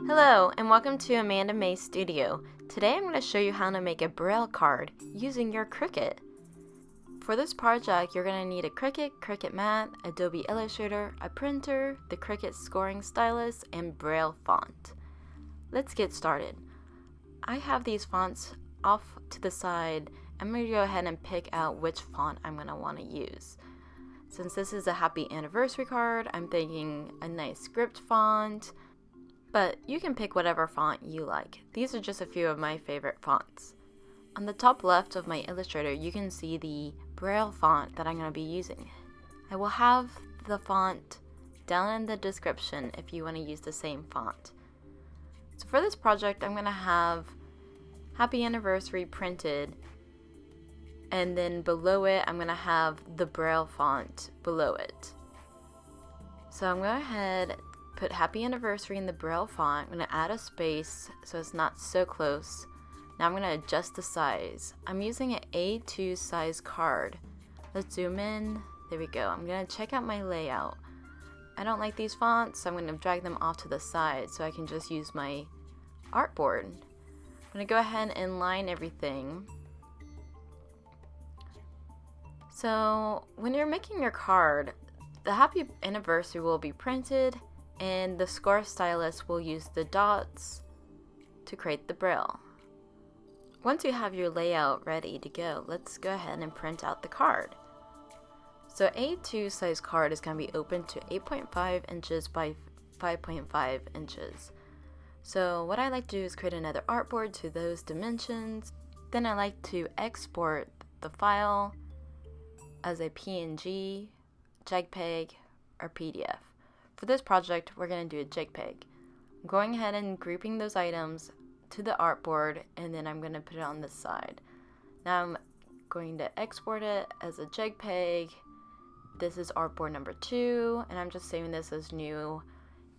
Hello and welcome to Amanda May Studio. Today I'm going to show you how to make a Braille card using your Cricut. For this project you're going to need a Cricut Cricut Mat, Adobe Illustrator, a printer, the Cricut scoring stylus, and Braille font. Let's get started. I have these fonts off to the side. I'm going to go ahead and pick out which font I'm going to want to use. Since this is a happy anniversary card, I'm thinking a nice script font. But you can pick whatever font you like. These are just a few of my favorite fonts. On the top left of my Illustrator, you can see the Braille font that I'm going to be using. I will have the font down in the description if you want to use the same font. So for this project, I'm going to have Happy Anniversary printed, and then below it, I'm going to have the Braille font below it. So I'm going to go ahead put Happy Anniversary in the Braille font. I'm going to add a space so it's not so close. Now I'm going to adjust the size. I'm using an A2 size card. Let's zoom in. There we go. I'm going to check out my layout. I don't like these fonts, so I'm going to drag them off to the side so I can just use my artboard. I'm going to go ahead and line everything. So when you're making your card, the Happy Anniversary will be printed, and the score stylus will use the dots to create the Braille. Once you have your layout ready to go, let's go ahead and print out the card. So A2 size card is going to be open to 8.5 inches by 5.5 inches. So what I like to do is create another artboard to those dimensions. Then I like to export the file as a PNG, JPEG, or PDF. For this project, we're going to do a JPEG. I'm going ahead and grouping those items to the artboard, and then I'm going to put it on this side. Now I'm going to export it as a JPEG. This is artboard number 2, and I'm just saving this as new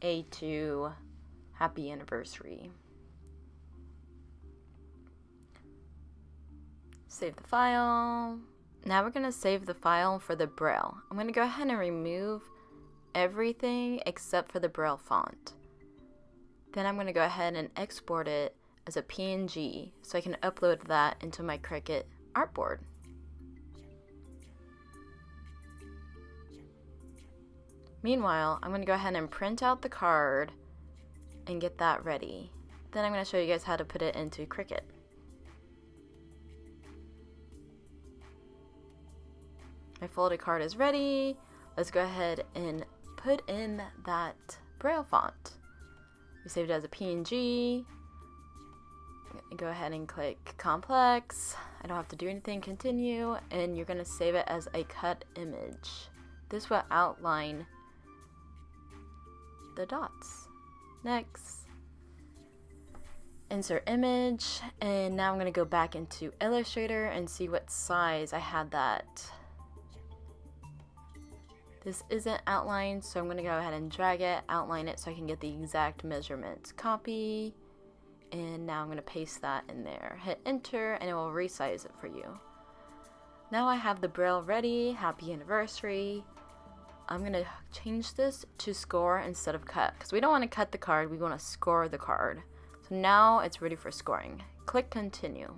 A2 Happy Anniversary. Save the file. Now we're going to save the file for the Braille. I'm going to go ahead and remove everything except for the Braille font. Then I'm going to go ahead and export it as a PNG so I can upload that into my Cricut artboard. Meanwhile, I'm going to go ahead and print out the card and get that ready. Then I'm going to show you guys how to put it into Cricut. My folded card is ready. Let's go ahead and put in that Braille font. We saved it as a PNG. Go ahead and click complex. I don't have to do anything, continue, and you're going to save it as a cut image. This will outline the dots. Next. Insert image, and now I'm going to go back into Illustrator and see what size I had that. This isn't outlined, so I'm going to go ahead and drag it, outline it so I can get the exact measurements. Copy, and now I'm going to paste that in there. Hit enter, and it will resize it for you. Now I have the Braille ready. Happy Anniversary. I'm going to change this to score instead of cut, because we don't want to cut the card, we want to score the card. So now it's ready for scoring. Click continue.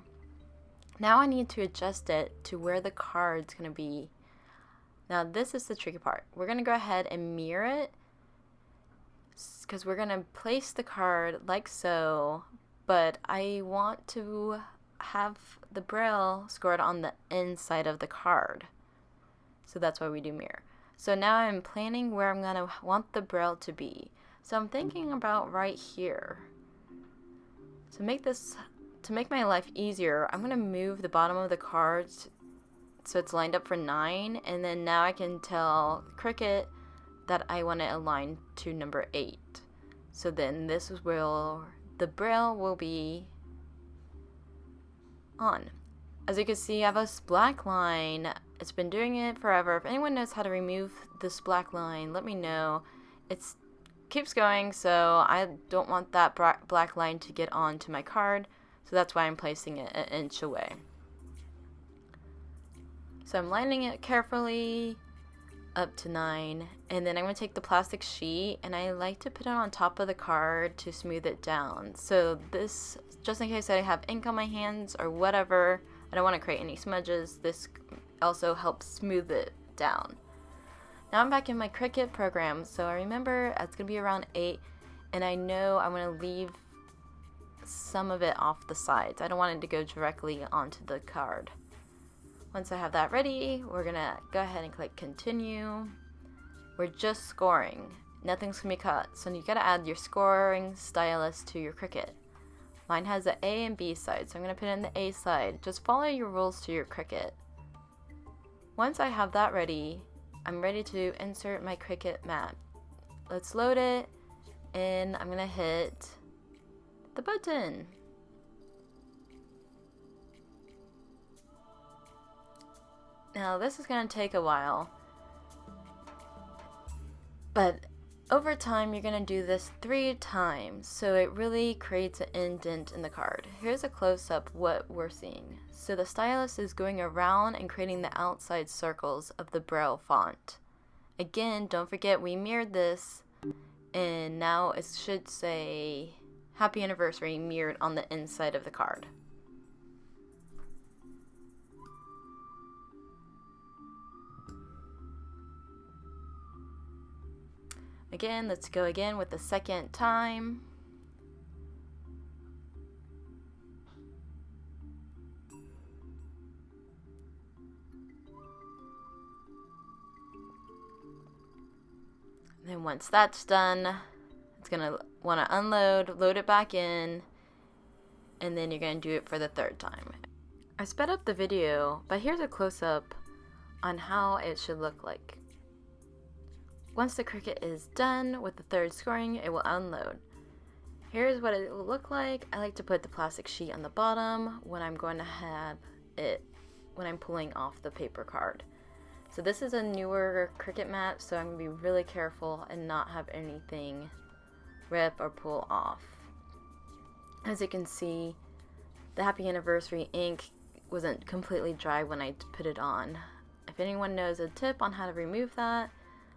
Now I need to adjust it to where the card's going to be. Now this is the tricky part. We're going to go ahead and mirror it because we're going to place the card like so, but I want to have the Braille scored on the inside of the card. So that's why we do mirror. So now I'm planning where I'm going to want the Braille to be. So I'm thinking about right here. To make my life easier, I'm going to move the bottom of the cards so it's lined up for 9, and then now I can tell Cricut that I want it aligned to number 8. So then this is where the Braille will be on. As you can see, I have this black line. It's been doing it forever. If anyone knows how to remove this black line, let me know. It keeps going, so I don't want that black line to get onto my card, so that's why I'm placing it an inch away. So I'm lining it carefully. up to 9, and then I'm going to take the plastic sheet and I like to put it on top of the card to smooth it down. So this, just in case I have ink on my hands or whatever, I don't want to create any smudges, this also helps smooth it down. Now I'm back in my Cricut program, so I remember it's going to be around 8, and I know I want to leave some of it off the sides. I don't want it to go directly onto the card. Once I have that ready, we're gonna go ahead and click continue. We're just scoring. Nothing's gonna be cut. So you gotta add your scoring stylus to your Cricut. Mine has the A and B side, so I'm gonna put it in the A side. Just follow your rules to your Cricut. Once I have that ready, I'm ready to insert my Cricut mat. Let's load it, and I'm gonna hit the button. Now this is going to take a while, but over time you're going to do this 3 times, so it really creates an indent in the card. Here's a close-up what we're seeing. So the stylus is going around and creating the outside circles of the Braille font. Again, don't forget we mirrored this, and now it should say Happy Anniversary mirrored on the inside of the card. Again, let's go again with the second time. And then once that's done, it's going to want to unload, load it back in, and then you're going to do it for the 3rd time. I sped up the video, but here's a close-up on how it should look like. Once the Cricut is done with the 3rd scoring, it will unload. Here's what it will look like. I like to put the plastic sheet on the bottom when I'm going to have it when I'm pulling off the paper card. So this is a newer Cricut mat, so I'm going to be really careful and not have anything rip or pull off. As you can see, the Happy Anniversary ink wasn't completely dry when I put it on. If anyone knows a tip on how to remove that,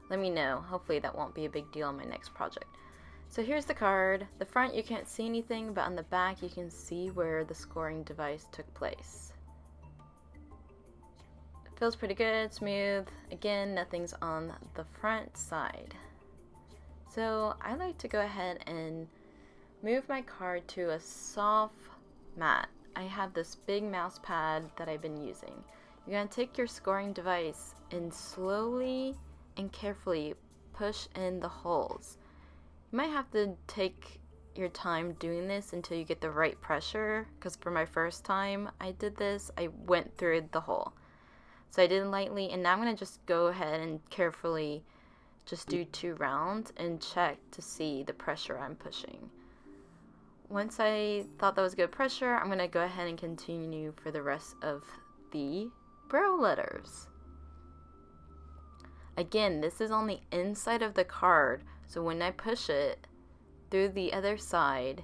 let me know. Hopefully that won't be a big deal in my next project. So here's the card. The front you can't see anything, but on the back you can see where the scoring device took place. It feels pretty good, smooth. Again, nothing's on the front side. So I like to go ahead and move my card to a soft mat. I have this big mouse pad that I've been using. You're going to take your scoring device and slowly and carefully push in the holes. You might have to take your time doing this until you get the right pressure, because for my first time I did this, I went through the hole. So I did it lightly, and now I'm going to just go ahead and carefully just do 2 rounds and check to see the pressure I'm pushing. Once I thought that was good pressure, I'm going to go ahead and continue for the rest of the Braille letters. Again, this is on the inside of the card, so when I push it through the other side,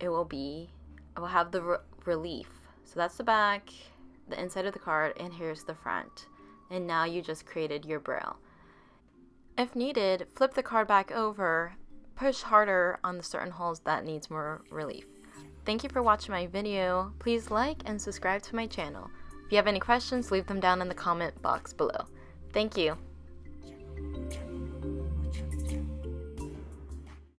I will have the relief. So that's the back, the inside of the card, and here's the front. And now you just created your Braille. If needed, flip the card back over, push harder on the certain holes that needs more relief. Thank you for watching my video. Please like and subscribe to my channel. If you have any questions, leave them down in the comment box below. Thank you.